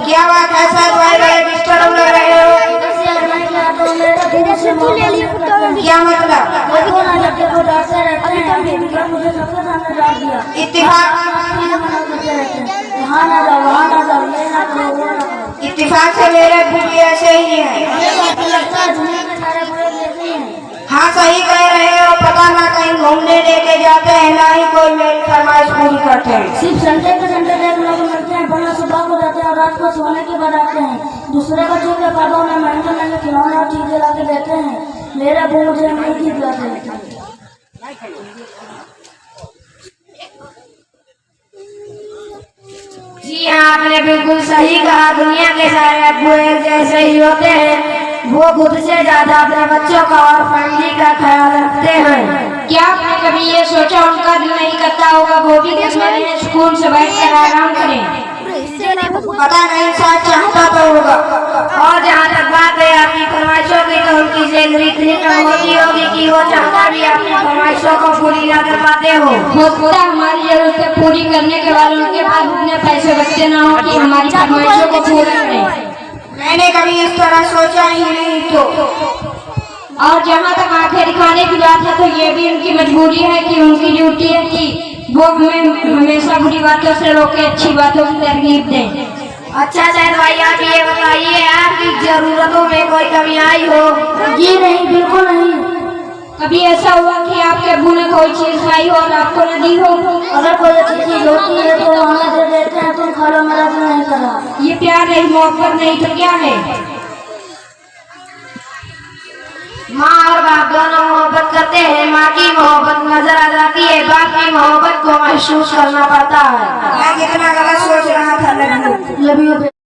क्या बात है सर, भाई बड़े डिस्टर्ब लग रहे हो, क्या मतलब? इत्तेफाक से मेरे भी ऐसे ही है। हाँ सही कह रहे हो, पता ना कहीं घूमने लेके जाते हैं, ना ही कोई मेरी फरमाइश पूरी करते हैं। सिर्फ संडे के संडे एक लोग मिलते हैं, वरना सुबह को जाते हैं और रात को सोने के बाद आते हैं। दूसरे बच्चों के पापा उन्हें महंगे महंगे खिलौने और चीजें ला के देते हैं, मेरा वो मुझे नहीं दिलाते। जी हाँ, आपने बिल्कुल सही कहा। दुनिया के सारे अब्बू एक जैसे ही होते हैं, वो खुद से ज्यादा अपने बच्चों का और फैमिली का ख्याल रखते हैं। क्या आपने कभी ये सोचा उनका दिल नहीं करता होगा वो भी स्कूल से बैठकर आराम करें? पता नहीं, शायद चाहता तो होगा। और जहाँ तक बात है आपकी फरमाइशों की, तो उनकी सैलरी इतनी कम होती होगी कि वो चाहता भी अपनी फरमाइशों को पूरी ना कर पाते हो। होता हमारी जरूरतें पूरी करने के बाद उनके पास उतने पैसे बचते ना हो कि हमारी फरमाइशों को पूरा करें। मैंने कभी इस तरह सोचा ही नहीं। तो और जहाँ तक आंखें दिखाने की बात है, तो ये भी उनकी मजबूरी है कि उनकी ड्यूटी है कि वो हमें हमेशा बुरी बातों से रोके, अच्छी बातों की तरगीब दें। अच्छा सर भाई, आप ये बताइए, आपकी जरूरतों में कोई कमी आई हो? जी नहीं, बिल्कुल नहीं। कभी ऐसा हुआ कि आपके अब्बू ने कोई चीज खाई हो और आपको न दी हो? अगर कोई अच्छी चीज होती है तो हमें दे देते हैं, तुम खा लो, मेरा तो नहीं करा। ये प्यार नहीं, मोहब्बत नहीं तो क्या है? माँ और बाप दोनों मोहब्बत करते हैं, माँ की मोहब्बत नजर आ जाती है, बाप की मोहब्बत को महसूस करना पड़ता है। मैं कितना गलत सोच रहा था।